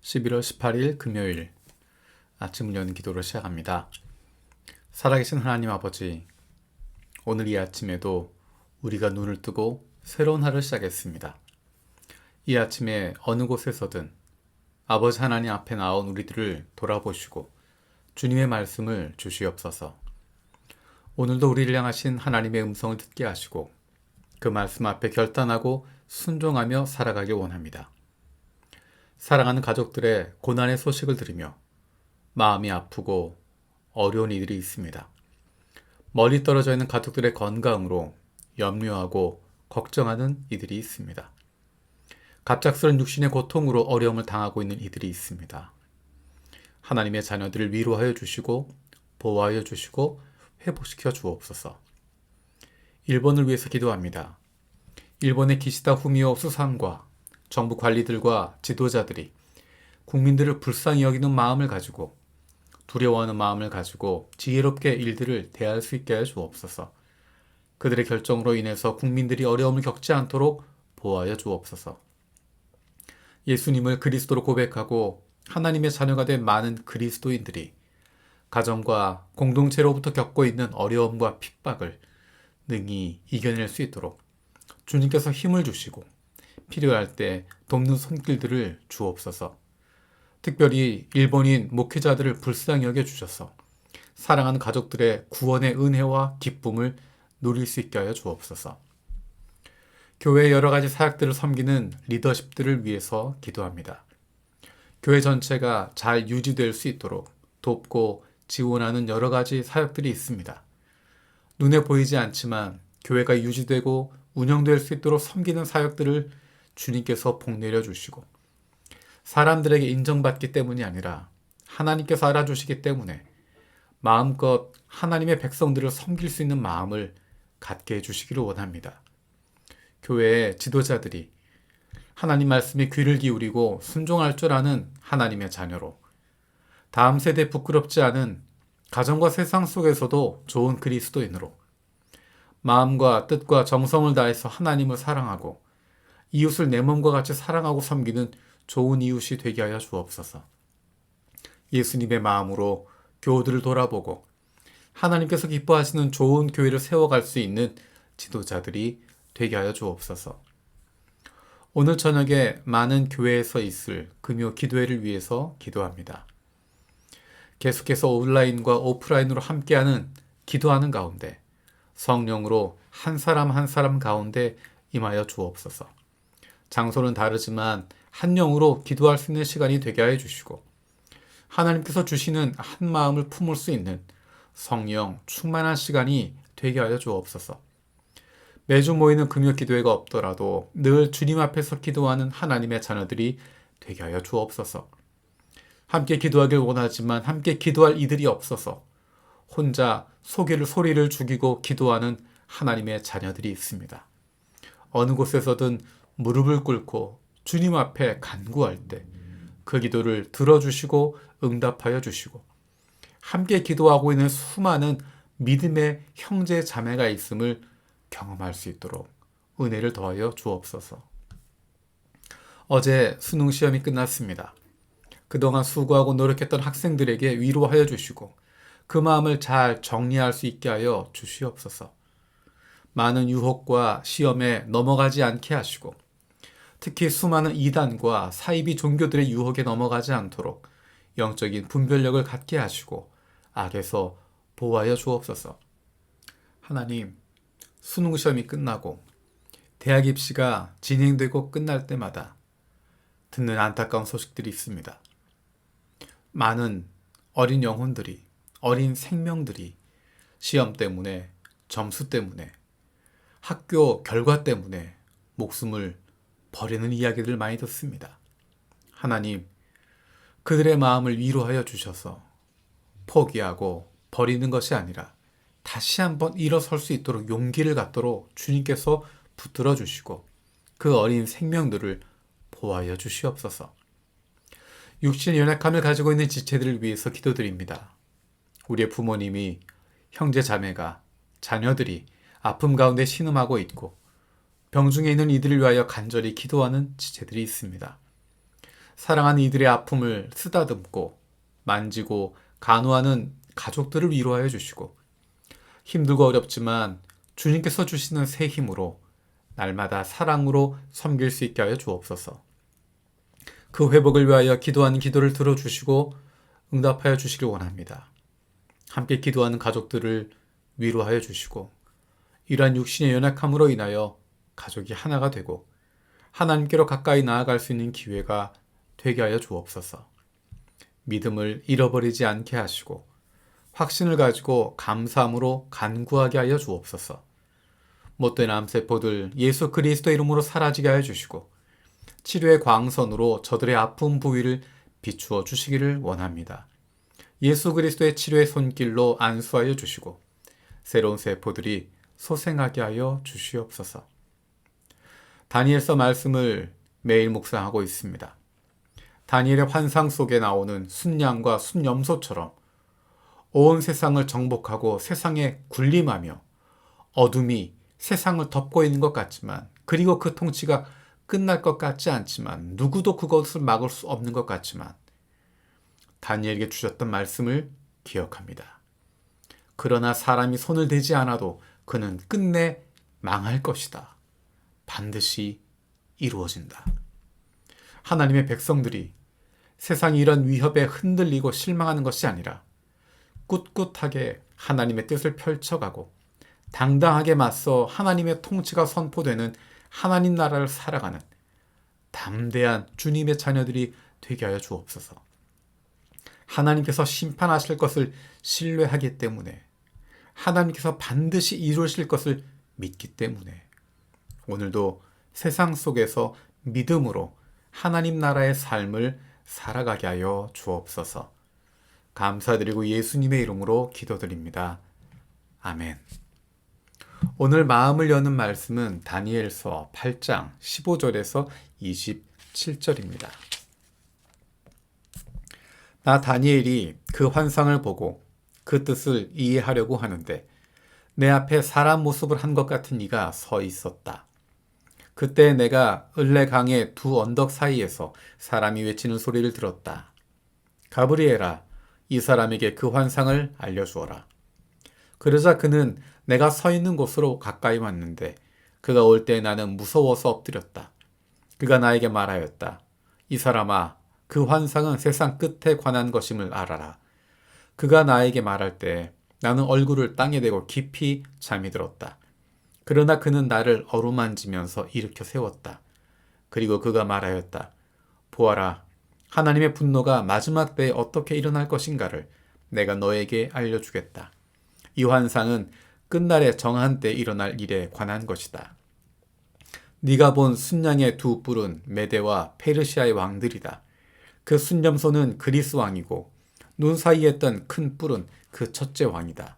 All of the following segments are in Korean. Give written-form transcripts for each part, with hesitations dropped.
11월 18일 금요일 아침을 여는 기도로 시작합니다. 살아계신 하나님 아버지, 오늘 이 아침에도 우리가 눈을 뜨고 새로운 하루를 시작했습니다. 이 아침에 어느 곳에서든 아버지 하나님 앞에 나온 우리들을 돌아보시고 주님의 말씀을 주시옵소서. 오늘도 우리를 향하신 하나님의 음성을 듣게 하시고 그 말씀 앞에 결단하고 순종하며 살아가길 원합니다. 사랑하는 가족들의 고난의 소식을 들으며 마음이 아프고 어려운 이들이 있습니다. 멀리 떨어져 있는 가족들의 건강으로 염려하고 걱정하는 이들이 있습니다. 갑작스런 육신의 고통으로 어려움을 당하고 있는 이들이 있습니다. 하나님의 자녀들을 위로하여 주시고 보호하여 주시고 회복시켜 주옵소서. 일본을 위해서 기도합니다. 일본의 기시다 후미오 수상과 정부 관리들과 지도자들이 국민들을 불쌍히 여기는 마음을 가지고 두려워하는 마음을 가지고 지혜롭게 일들을 대할 수 있게 해 주옵소서. 그들의 결정으로 인해서 국민들이 어려움을 겪지 않도록 보호하여 주옵소서. 예수님을 그리스도로 고백하고 하나님의 자녀가 된 많은 그리스도인들이 가정과 공동체로부터 겪고 있는 어려움과 핍박을 능히 이겨낼 수 있도록 주님께서 힘을 주시고 필요할 때 돕는 손길들을 주옵소서. 특별히 일본인 목회자들을 불쌍히 여겨주셔서 사랑하는 가족들의 구원의 은혜와 기쁨을 누릴 수 있게 하여 주옵소서. 교회의 여러 가지 사역들을 섬기는 리더십들을 위해서 기도합니다. 교회 전체가 잘 유지될 수 있도록 돕고 지원하는 여러 가지 사역들이 있습니다. 눈에 보이지 않지만 교회가 유지되고 운영될 수 있도록 섬기는 사역들을 주님께서 복내려 주시고 사람들에게 인정받기 때문이 아니라 하나님께서 알아주시기 때문에 마음껏 하나님의 백성들을 섬길 수 있는 마음을 갖게 해주시기를 원합니다. 교회의 지도자들이 하나님 말씀에 귀를 기울이고 순종할 줄 아는 하나님의 자녀로 다음 세대에 부끄럽지 않은 가정과 세상 속에서도 좋은 그리스도인으로 마음과 뜻과 정성을 다해서 하나님을 사랑하고 이웃을 내 몸과 같이 사랑하고 섬기는 좋은 이웃이 되게 하여 주옵소서. 예수님의 마음으로 교우들을 돌아보고 하나님께서 기뻐하시는 좋은 교회를 세워갈 수 있는 지도자들이 되게 하여 주옵소서. 오늘 저녁에 많은 교회에서 있을 금요 기도회를 위해서 기도합니다. 계속해서 온라인과 오프라인으로 함께하는 기도하는 가운데 성령으로 한 사람 한 사람 가운데 임하여 주옵소서. 장소는 다르지만 한 영으로 기도할 수 있는 시간이 되게 하여 주시고 하나님께서 주시는 한 마음을 품을 수 있는 성령 충만한 시간이 되게 하여 주옵소서. 매주 모이는 금요 기도회가 없더라도 늘 주님 앞에서 기도하는 하나님의 자녀들이 되게 하여 주옵소서. 함께 기도하길 원하지만 함께 기도할 이들이 없어서 혼자 소리를 죽이고 기도하는 하나님의 자녀들이 있습니다. 어느 곳에서든 무릎을 꿇고 주님 앞에 간구할 때 그 기도를 들어주시고 응답하여 주시고 함께 기도하고 있는 수많은 믿음의 형제 자매가 있음을 경험할 수 있도록 은혜를 더하여 주옵소서. 어제 수능 시험이 끝났습니다. 그동안 수고하고 노력했던 학생들에게 위로하여 주시고 그 마음을 잘 정리할 수 있게 하여 주시옵소서. 많은 유혹과 시험에 넘어가지 않게 하시고 특히 수많은 이단과 사이비 종교들의 유혹에 넘어가지 않도록 영적인 분별력을 갖게 하시고 악에서 보호하여 주옵소서. 하나님, 수능 시험이 끝나고 대학 입시가 진행되고 끝날 때마다 듣는 안타까운 소식들이 있습니다. 많은 어린 영혼들이, 어린 생명들이 시험 때문에, 점수 때문에, 학교 결과 때문에 목숨을 버리는 이야기들을 많이 듣습니다. 하나님, 그들의 마음을 위로하여 주셔서 포기하고 버리는 것이 아니라 다시 한번 일어설 수 있도록 용기를 갖도록 주님께서 붙들어 주시고 그 어린 생명들을 보호하여 주시옵소서. 육신의 연약함을 가지고 있는 지체들을 위해서 기도드립니다. 우리의 부모님이, 형제 자매가, 자녀들이 아픔 가운데 신음하고 있고 병중에 있는 이들을 위하여 간절히 기도하는 지체들이 있습니다. 사랑하는 이들의 아픔을 쓰다듬고 만지고 간호하는 가족들을 위로하여 주시고 힘들고 어렵지만 주님께서 주시는 새 힘으로 날마다 사랑으로 섬길 수 있게 하여 주옵소서. 그 회복을 위하여 기도하는 기도를 들어주시고 응답하여 주시길 원합니다. 함께 기도하는 가족들을 위로하여 주시고 이러한 육신의 연약함으로 인하여 가족이 하나가 되고 하나님께로 가까이 나아갈 수 있는 기회가 되게 하여 주옵소서. 믿음을 잃어버리지 않게 하시고 확신을 가지고 감사함으로 간구하게 하여 주옵소서. 못된 암세포들 예수 그리스도 이름으로 사라지게 하여 주시고 치료의 광선으로 저들의 아픈 부위를 비추어 주시기를 원합니다. 예수 그리스도의 치료의 손길로 안수하여 주시고 새로운 세포들이 소생하게 하여 주시옵소서. 다니엘서 말씀을 매일 묵상하고 있습니다. 다니엘의 환상 속에 나오는 순양과 순염소처럼 온 세상을 정복하고 세상에 군림하며 어둠이 세상을 덮고 있는 것 같지만 그리고 그 통치가 끝날 것 같지 않지만 누구도 그것을 막을 수 없는 것 같지만 다니엘에게 주셨던 말씀을 기억합니다. 그러나 사람이 손을 대지 않아도 그는 끝내 망할 것이다. 반드시 이루어진다. 하나님의 백성들이 세상이 이런 위협에 흔들리고 실망하는 것이 아니라 꿋꿋하게 하나님의 뜻을 펼쳐가고 당당하게 맞서 하나님의 통치가 선포되는 하나님 나라를 살아가는 담대한 주님의 자녀들이 되게 하여 주옵소서. 하나님께서 심판하실 것을 신뢰하기 때문에 하나님께서 반드시 이루실 것을 믿기 때문에 오늘도 세상 속에서 믿음으로 하나님 나라의 삶을 살아가게 하여 주옵소서. 감사드리고 예수님의 이름으로 기도드립니다. 아멘. 오늘 마음을 여는 말씀은 다니엘서 8장 15절에서 27절입니다. 나 다니엘이 그 환상을 보고 그 뜻을 이해하려고 하는데 내 앞에 사람 모습을 한 것 같은 이가 서 있었다. 그때 내가 을레강의 두 언덕 사이에서 사람이 외치는 소리를 들었다. 가브리엘아, 이 사람에게 그 환상을 알려주어라. 그러자 그는 내가 서 있는 곳으로 가까이 왔는데 그가 올 때 나는 무서워서 엎드렸다. 그가 나에게 말하였다. 이 사람아, 그 환상은 세상 끝에 관한 것임을 알아라. 그가 나에게 말할 때 나는 얼굴을 땅에 대고 깊이 잠이 들었다. 그러나 그는 나를 어루만지면서 일으켜 세웠다. 그리고 그가 말하였다. 보아라, 하나님의 분노가 마지막 때에 어떻게 일어날 것인가를 내가 너에게 알려주겠다. 이 환상은 끝날에 정한 때 일어날 일에 관한 것이다. 네가 본 순양의 두 뿔은 메대와 페르시아의 왕들이다. 그 순염소는 그리스 왕이고 눈 사이에 있던 큰 뿔은 그 첫째 왕이다.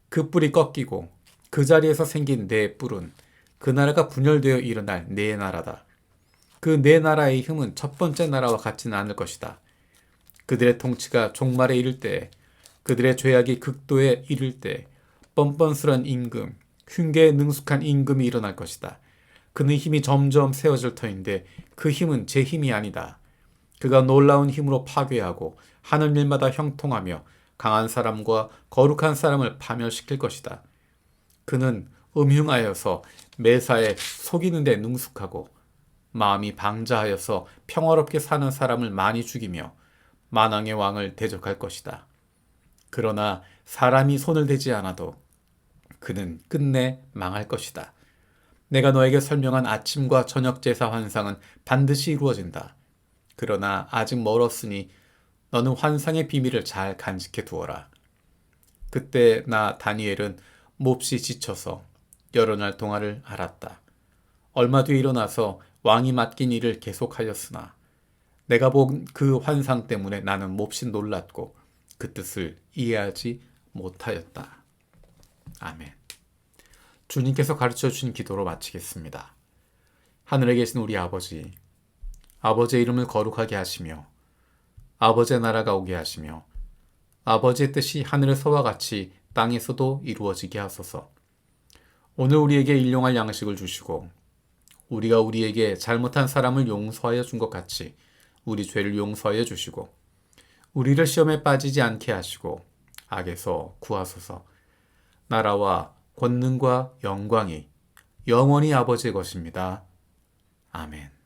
그 뿔이 꺾이고 그 자리에서 생긴 네 뿔은 그 나라가 분열되어 일어날 네 나라다. 그 네 나라의 힘은 첫 번째 나라와 같지는 않을 것이다. 그들의 통치가 종말에 이를 때, 그들의 죄악이 극도에 이를 때 뻔뻔스런 임금, 흉계에 능숙한 임금이 일어날 것이다. 그는 힘이 점점 세워질 터인데 그 힘은 제 힘이 아니다. 그가 놀라운 힘으로 파괴하고 하는 일마다 형통하며 강한 사람과 거룩한 사람을 파멸시킬 것이다. 그는 음흉하여서 매사에 속이는 데 능숙하고 마음이 방자하여서 평화롭게 사는 사람을 많이 죽이며 만왕의 왕을 대적할 것이다. 그러나 사람이 손을 대지 않아도 그는 끝내 망할 것이다. 내가 너에게 설명한 아침과 저녁 제사 환상은 반드시 이루어진다. 그러나 아직 멀었으니 너는 환상의 비밀을 잘 간직해 두어라. 그때 나 다니엘은 몹시 지쳐서 여러 날 동안을 앓았다. 얼마 뒤에 일어나서 왕이 맡긴 일을 계속하였으나 내가 본 그 환상 때문에 나는 몹시 놀랐고 그 뜻을 이해하지 못하였다. 아멘. 주님께서 가르쳐 주신 기도로 마치겠습니다. 하늘에 계신 우리 아버지, 아버지의 이름을 거룩하게 하시며 아버지의 나라가 오게 하시며 아버지의 뜻이 하늘에서와 같이 땅에서도 이루어지게 하소서. 오늘 우리에게 일용할 양식을 주시고 우리가 우리에게 잘못한 사람을 용서하여 준 것 같이 우리 죄를 용서하여 주시고 우리를 시험에 빠지지 않게 하시고 악에서 구하소서. 나라와 권능과 영광이 영원히 아버지의 것입니다. 아멘.